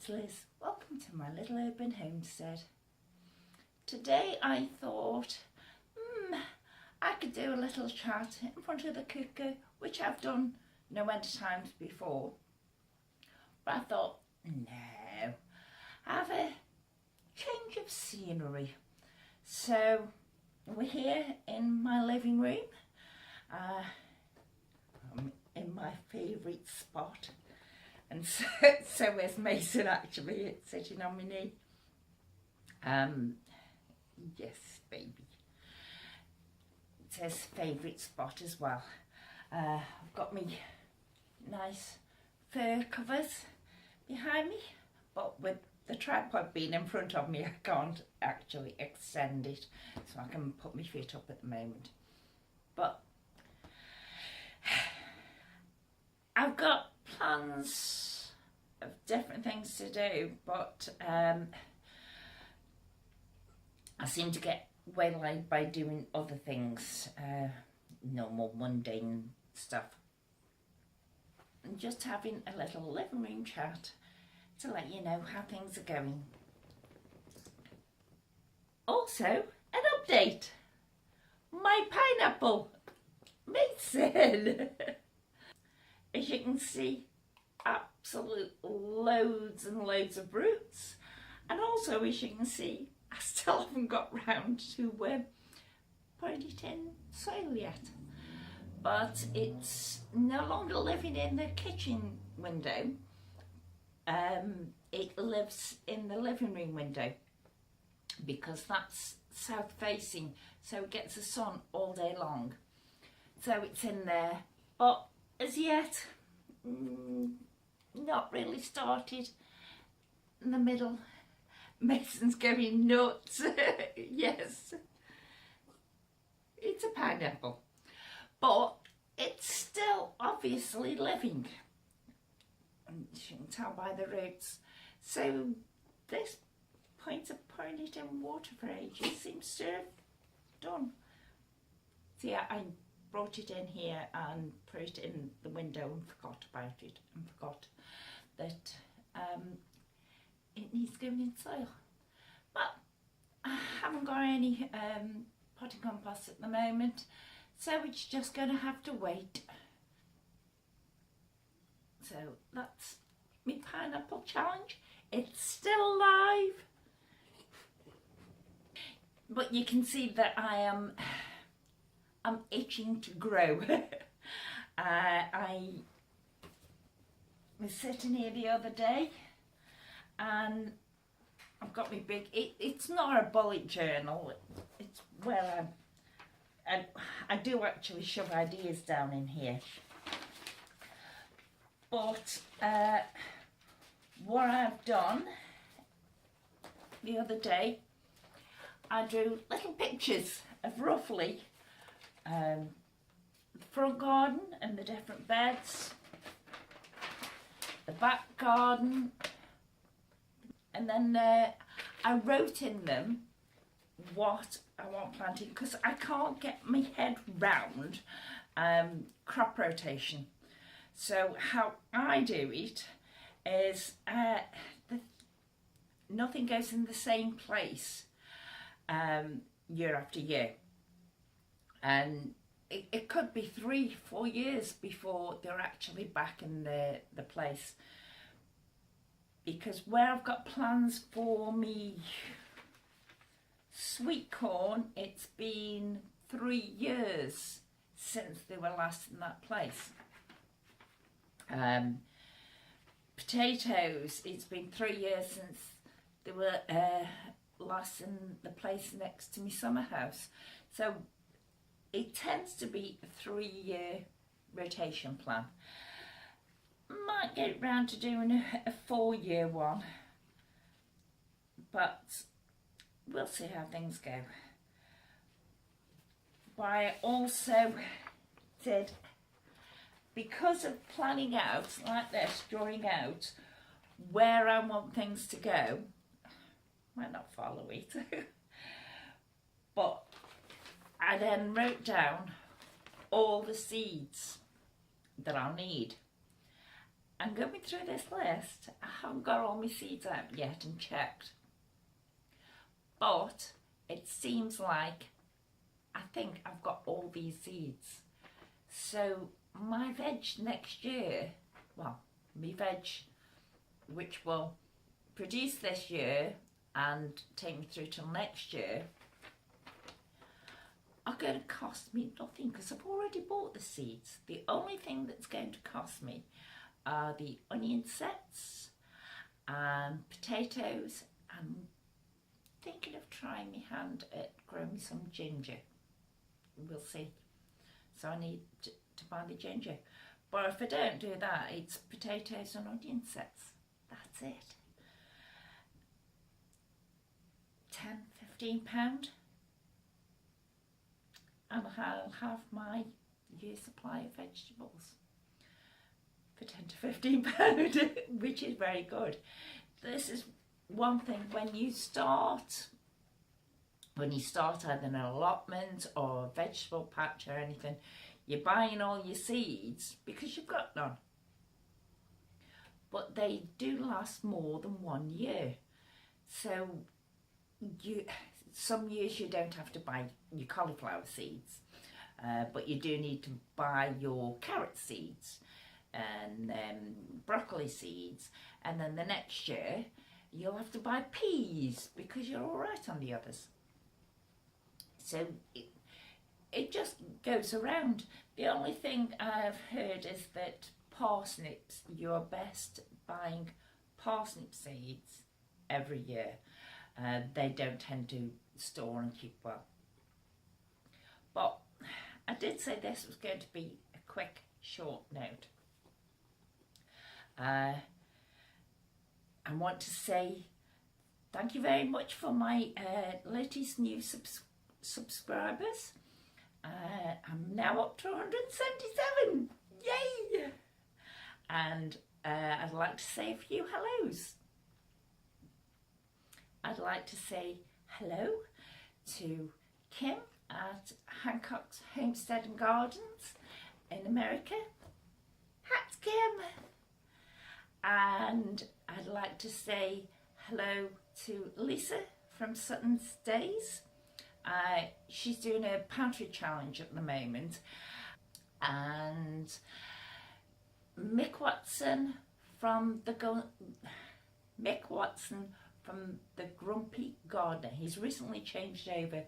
it's Liz. Welcome to my little urban homestead. Today I thought I could do a little chat in front of the cooker, which I've done no end of times before. But I thought, no, have a change of scenery. So we're here in my living room. I'm in my favourite spot. And so is Mason, actually, sitting on my knee. Yes, baby. It's his favourite spot as well. I've got my nice fur covers behind me, but with the tripod being in front of me, I can't actually extend it, so I can put my feet up at the moment. But I've got plans of different things to do, but I seem to get waylaid by doing other things, normal mundane stuff, and just having a little living room chat to let you know how things are going. Also, an update. My pineapple, Mason. As you can see, absolute loads and loads of roots, and also as you can see, I still haven't got round to putting it in soil yet. But it's no longer living in the kitchen window. It lives in the living room window because that's south facing, so it gets the sun all day long. So it's in there, but as yet, not really started. In the middle, Mason's going nuts. Yes, it's a pineapple, but it's still obviously living. And you can tell by the roots. So this point of pouring it in water for ages seems to have done. See, I brought it in here and put it in the window and forgot about it, and forgot that it needs going in soil. But I haven't got any potting compost at the moment, so it's just going to have to wait. So that's my pineapple challenge. It's still alive, but you can see that I'm itching to grow. I was sitting here the other day and I've got my big, it's not a bullet journal, it's where I do actually shove ideas down in here. But what I've done the other day, I drew little pictures of roughly the front garden and the different beds, the back garden, and then I wrote in them what I want planting, because I can't get my head round crop rotation. So how I do it is nothing goes in the same place year after year. And it could be 3-4 years before they're actually back in the place. Because where I've got plans for me sweet corn, it's been 3 years since they were last in that place. Potatoes, it's been 3 years since they were last in the place next to my summer house. So it tends to be a 3-year rotation plan. Might get round to doing a 4-year one, but we'll see how things go. But I also did, because of planning out like this, drawing out where I want things to go, might not follow it, but I then wrote down all the seeds that I'll need. I'm going through this list. I haven't got all my seeds out yet and checked. But it seems like I think I've got all these seeds. So my veg next year, well, my veg which will produce this year and take me through till next year, are going to cost me nothing because I've already bought the seeds. The only thing that's going to cost me are the onion sets and potatoes. I'm thinking of trying my hand at growing some ginger. We'll see. So I need to buy the ginger. But if I don't do that, it's potatoes and onion sets. That's it. £10–15. And I'll have my year's supply of vegetables for £10–15, which is very good. This is one thing when you start either an allotment or a vegetable patch or anything, you're buying all your seeds because you've got none. But they do last more than 1 year. So some years you don't have to buy your cauliflower seeds, but you do need to buy your carrot seeds and broccoli seeds, and then the next year you'll have to buy peas because you're all right on the others. So it just goes around. The only thing I've heard is that parsnips, you're best buying parsnip seeds every year. They don't tend to store and keep well. But I did say this was going to be a quick, short note. I want to say thank you very much for my latest new subscribers. I'm now up to 177. Yay! And I'd like to say a few hellos. I'd like to say hello to Kim at Hancock's Homestead and Gardens in America. That's Kim. And I'd like to say hello to Lisa from Sutton's Days. She's doing a pantry challenge at the moment. And Mick Watson from the Grumpy Gardener. He's recently changed over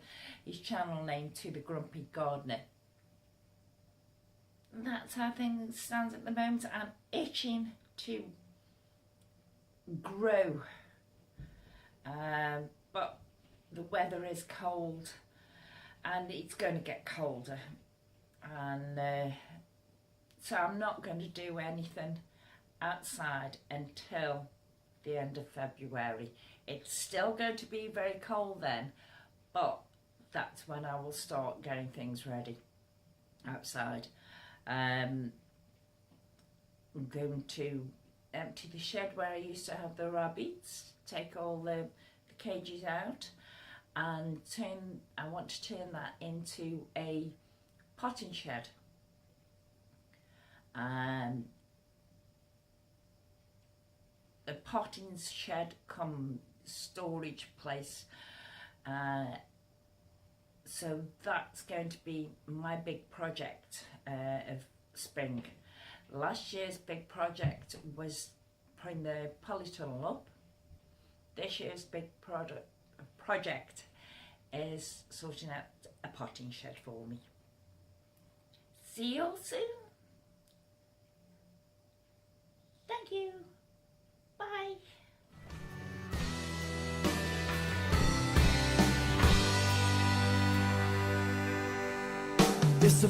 his channel name to the Grumpy Gardener. And that's how things stand at the moment. I'm itching to grow, but the weather is cold and it's going to get colder, and so I'm not going to do anything outside until the end of February. It's still going to be very cold then, but that's when I will start getting things ready outside. I'm going to empty the shed where I used to have the rabbits, take all the cages out, and I want to turn that into a potting shed. A potting shed come storage place. So that's going to be my big project of spring. Last year's big project was putting the polytunnel up. This year's big project is sorting out a potting shed for me. See you all soon. Thank you. Bye. It's a